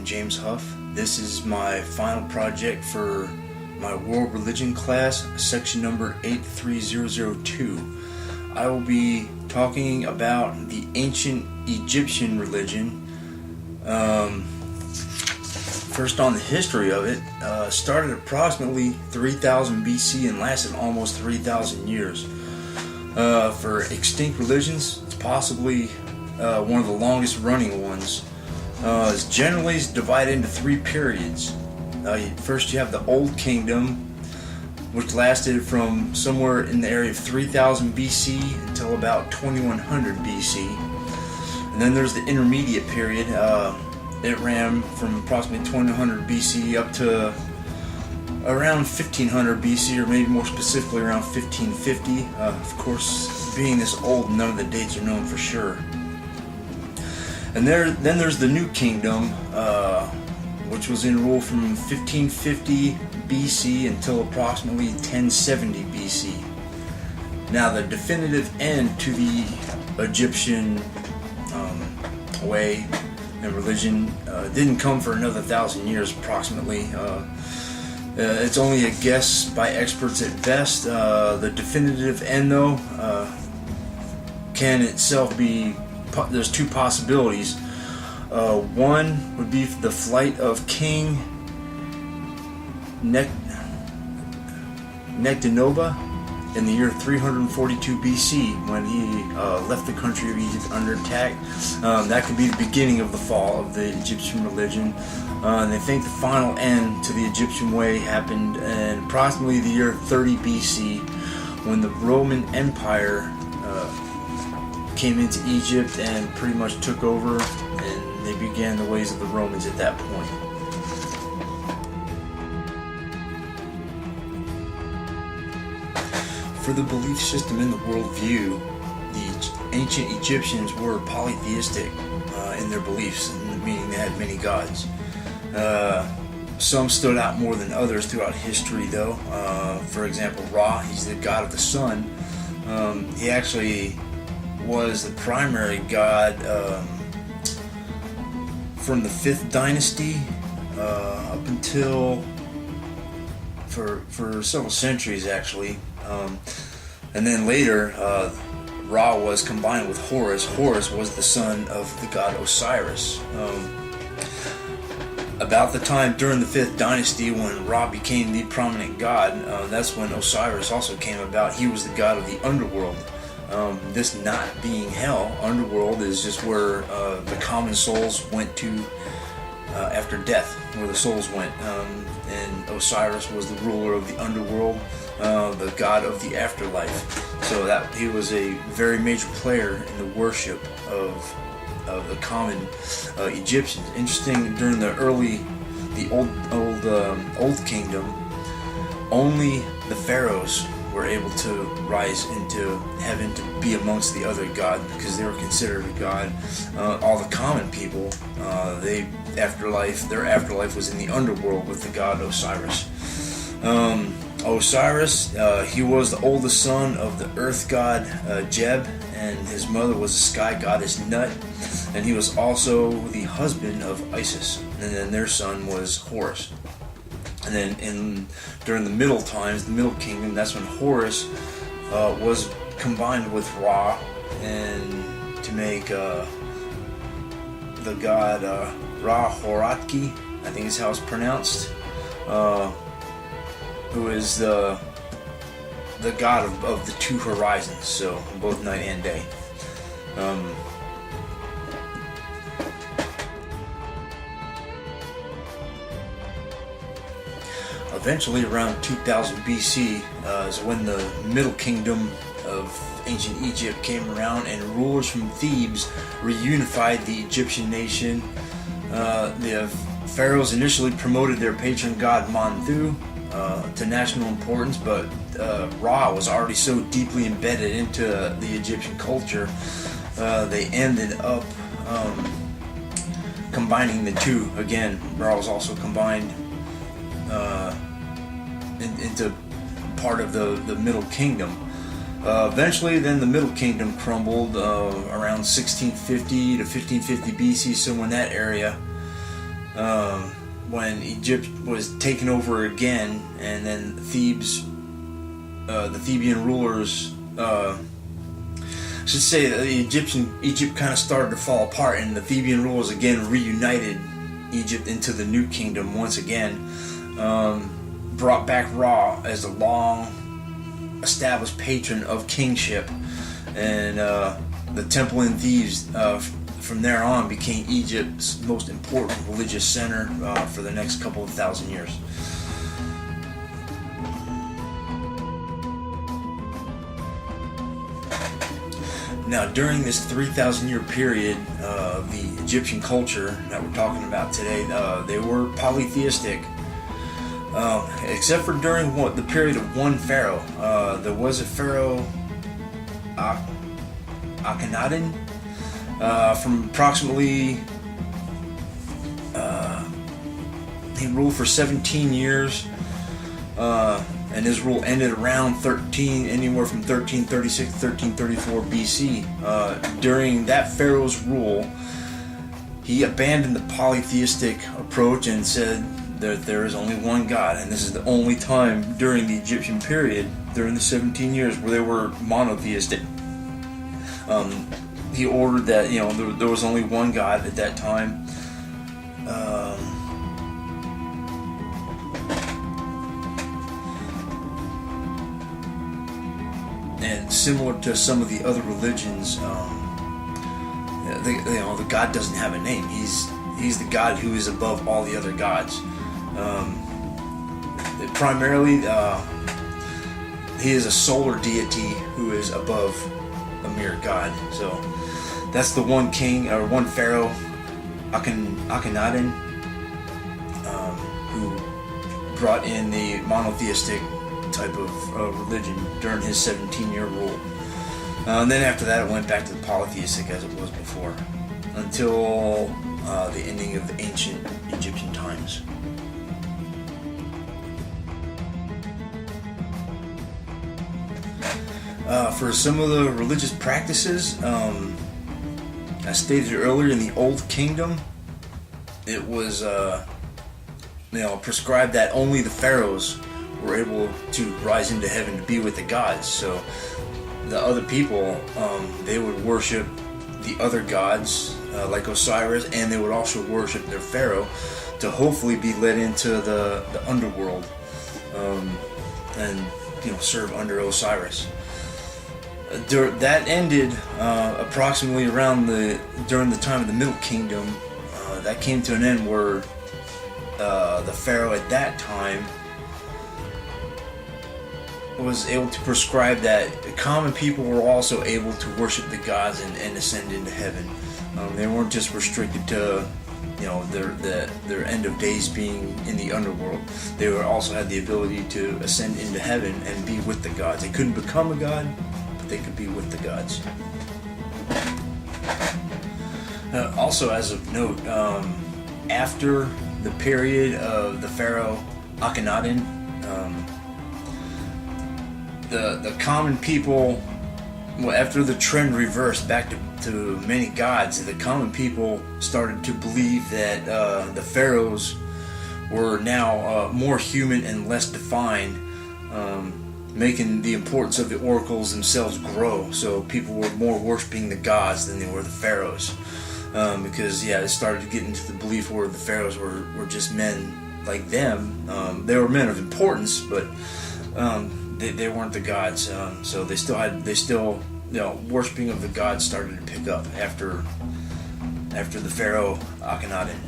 I'm James Huff. This is my final project for my World Religion class, section number 83002. I will be talking about the ancient Egyptian religion. First on the history of it, started approximately 3000 BC and lasted almost 3,000 years. For extinct religions, it's possibly one of the longest running ones. It's generally divided into three periods. First you have the Old Kingdom, which lasted from somewhere in the area of 3000 BC until about 2100 BC. And then there's the Intermediate period. It ran from approximately 2100 BC up to around 1500 BC, or maybe more specifically around 1550. Of course, being this old, none of the dates are known for sure. And then there's the New Kingdom, which was in rule from 1550 BC until approximately 1070 BC. Now, the definitive end to the Egyptian way and religion didn't come for another 1,000 years approximately. It's only a guess by experts at best. The definitive end, though, can itself be, there's two possibilities. One would be the flight of King Nectanebo in the year 342 BC, when he left the country of Egypt under attack. That could be the beginning of the fall of the Egyptian religion. And they think the final end to the Egyptian way happened in approximately the year 30 BC, when the Roman Empire came into Egypt and pretty much took over, and they began the ways of the Romans at that point. For the belief system in the worldview, the ancient Egyptians were polytheistic in their beliefs, meaning they had many gods. Some stood out more than others throughout history, though. For example, Ra, he's the god of the sun. He actually was the primary god from the 5th dynasty up until for several centuries, actually. And then later, Ra was combined with Horus. Horus was the son of the god Osiris. About the time during the 5th dynasty when Ra became the prominent god, that's when Osiris also came about. He was the god of the underworld. This not being hell, underworld is just where the common souls went to after death, where the souls went. And Osiris was the ruler of the underworld, the god of the afterlife. So that he was a very major player in the worship of the common Egyptians. Interesting, during the old kingdom, only the pharaohs were able to rise into heaven to be amongst the other gods, because they were considered a god. All the common people, their afterlife was in the underworld with the god Osiris. Osiris, he was the oldest son of the earth god Geb, and his mother was the sky goddess Nut, and he was also the husband of Isis, and then their son was Horus. And then during the Middle times, the Middle Kingdom, that's when Horus was combined with Ra, and to make the god Ra-Horatki, I think is how it's pronounced, who is the god of the two horizons, so both night and day. Eventually, around 2000 BC, is when the Middle Kingdom of ancient Egypt came around, and rulers from Thebes reunified the Egyptian nation. The pharaohs initially promoted their patron god Montu to national importance, but Ra was already so deeply embedded into the Egyptian culture, they ended up combining the two. Again, Ra was also combined into part of the Middle Kingdom. Eventually, then the Middle Kingdom crumbled around 1650 to 1550 BC, somewhere in that area. when Egypt was taken over again, and then Thebes, the Theban rulers, I should say that Egypt kind of started to fall apart, and the Theban rulers again reunited Egypt into the new kingdom once again. Brought back Ra as the long established patron of kingship, and the temple in Thebes from there on became Egypt's most important religious center for the next couple of thousand years. Now, during this 3,000 year period of the Egyptian culture that we're talking about today, they were polytheistic. Except for during the period of one pharaoh. There was a pharaoh, Akhenaten, from approximately, he ruled for 17 years, and his rule ended around anywhere from 1336 to 1334 BC. During that pharaoh's rule, he abandoned the polytheistic approach and said that there is only one God, and this is the only time during the Egyptian period, during the 17 years, where they were monotheistic. He ordered that there was only one God at that time. And similar to some of the other religions, the God doesn't have a name. He's the God who is above all the other gods. Primarily, he is a solar deity who is above a mere god. So that's the one king or one pharaoh, Akhenaten, who brought in the monotheistic type of religion during his 17-year rule. And then after that, it went back to the polytheistic as it was before, until the ending of the ancient Egyptian times. For some of the religious practices, as stated earlier, in the Old Kingdom, it was prescribed that only the pharaohs were able to rise into heaven to be with the gods. So the other people, they would worship the other gods like Osiris, and they would also worship their pharaoh to hopefully be led into the underworld and serve under Osiris. That ended approximately during the time of the Middle Kingdom. That came to an end where the pharaoh at that time was able to prescribe that common people were also able to worship the gods and ascend into heaven. They weren't just restricted to their end of days being in the underworld. They also had the ability to ascend into heaven and be with the gods. They couldn't become a god, but they could be with the gods. Also, as of note, after the period of the pharaoh Akhenaten, the common people, after the trend reversed back to many gods, the common people started to believe that the pharaohs were now more human and less defined, making the importance of the oracles themselves grow. So people were more worshiping the gods than they were the pharaohs, because it started to get into the belief where the pharaohs were just men like them. They were men of importance, but they weren't the gods. So they still worshiping of the gods started to pick up after the pharaoh Akhenaten.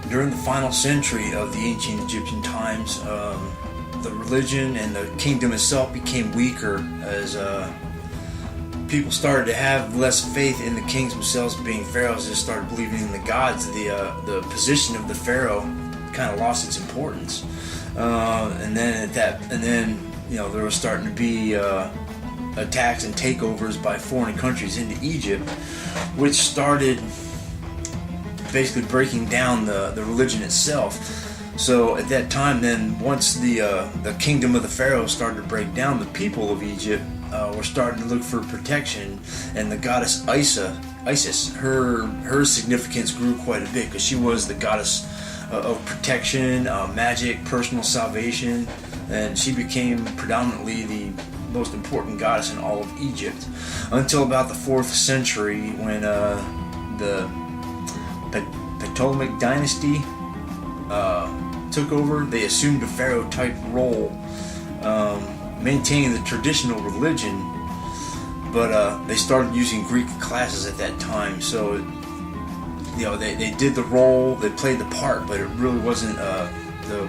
During the final century of the ancient Egyptian times, the religion and the kingdom itself became weaker as people started to have less faith in the kings themselves being pharaohs. They started believing in the gods. The position of the pharaoh kind of lost its importance, and then there was starting to be attacks and takeovers by foreign countries into Egypt, which started basically breaking down the religion itself. So at that time, then once the kingdom of the pharaoh started to break down, the people of Egypt were starting to look for protection, and the goddess Isis, her significance grew quite a bit because she was the goddess of protection, magic, personal salvation, and she became predominantly the most important goddess in all of Egypt until about the 4th century when the Ptolemaic dynasty took over. They assumed a pharaoh type role, maintaining the traditional religion, but they started using Greek classes at that time. So they did the role, they played the part, but it really wasn't the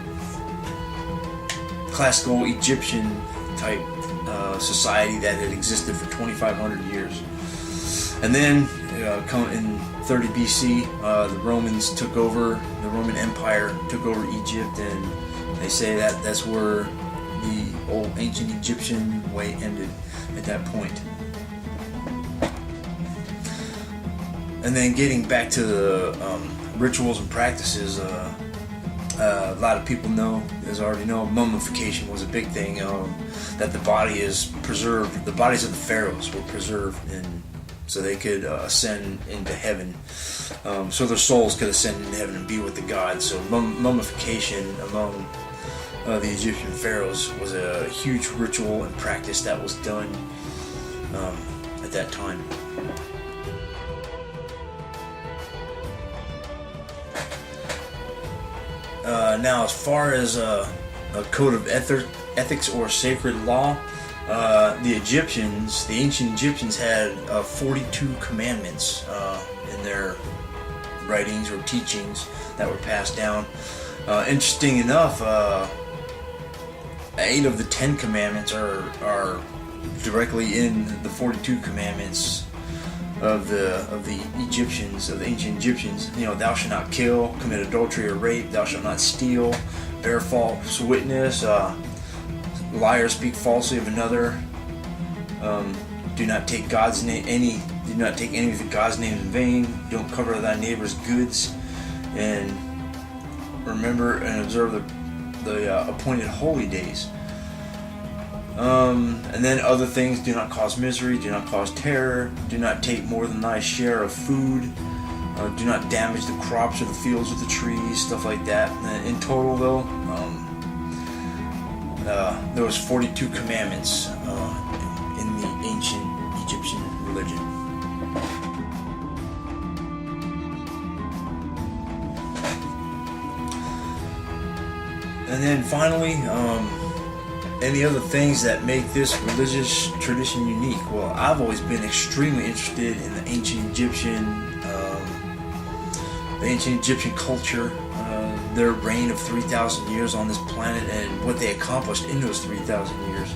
classical Egyptian type society that had existed for 2,500 years. And then in 30 BC, the Romans took over, the Roman Empire took over Egypt, and they say that that's where the old ancient Egyptian way ended at that point. And then getting back to the rituals and practices, a lot of people know, as I already know, mummification was a big thing. That the body is preserved. The bodies of the pharaohs were preserved, and so they could ascend into heaven. So their souls could ascend into heaven and be with the gods. So mummification among the Egyptian pharaohs was a huge ritual and practice that was done at that time. Now, as far as a code of ethics or sacred law, the ancient Egyptians had 42 commandments in their writings or teachings that were passed down. Interesting enough, 8 of the 10 commandments are directly in the 42 commandments of the Egyptians, of the ancient Egyptians. Thou shalt not kill, commit adultery or rape, thou shalt not steal, bear false witness, lie or speak falsely of another, do not take do not take any of the God's name in vain, don't cover thy neighbor's goods, and remember and observe the appointed holy days. And then other things: do not cause misery, do not cause terror, do not take more than thy share of food, do not damage the crops or the fields or the trees, stuff like that. And in total, though, there was 42 commandments in the ancient Egyptian religion. And then finally, any other things that make this religious tradition unique? Well, I've always been extremely interested in the ancient Egyptian culture, their reign of 3,000 years on this planet, and what they accomplished in those 3,000 years.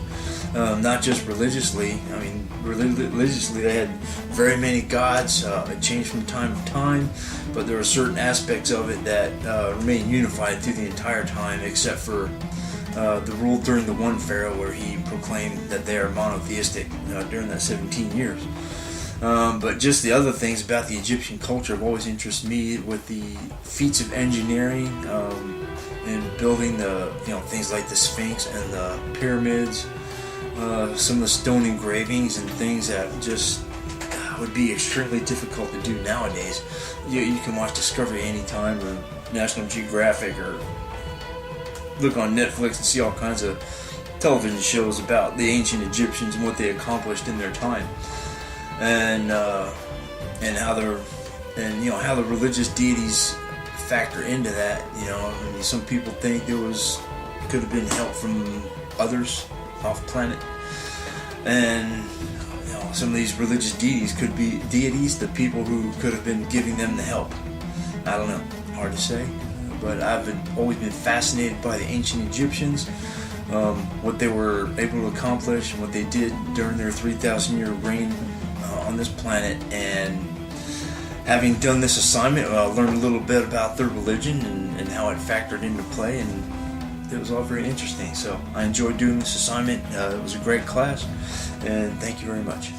Not just religiously. I mean, religiously they had very many gods. It changed from time to time, but there are certain aspects of it that remain unified through the entire time, except for the rule during the one pharaoh, where he proclaimed that they are monotheistic during that 17 years. But just the other things about the Egyptian culture have always interested me, with the feats of engineering and building the things like the Sphinx and the pyramids, some of the stone engravings and things that just would be extremely difficult to do nowadays. You can watch Discovery anytime, or National Geographic, or look on Netflix and see all kinds of television shows about the ancient Egyptians and what they accomplished in their time, and how the religious deities factor into that. I mean, some people think could have been help from others off planet, and some of these religious deities could be deities, the people who could have been giving them the help. I don't know, hard to say. But I've always been fascinated by the ancient Egyptians, what they were able to accomplish, and what they did during their 3,000-year reign on this planet. And having done this assignment, I learned a little bit about their religion and how it factored into play, and it was all very interesting. So I enjoyed doing this assignment. It was a great class, and thank you very much.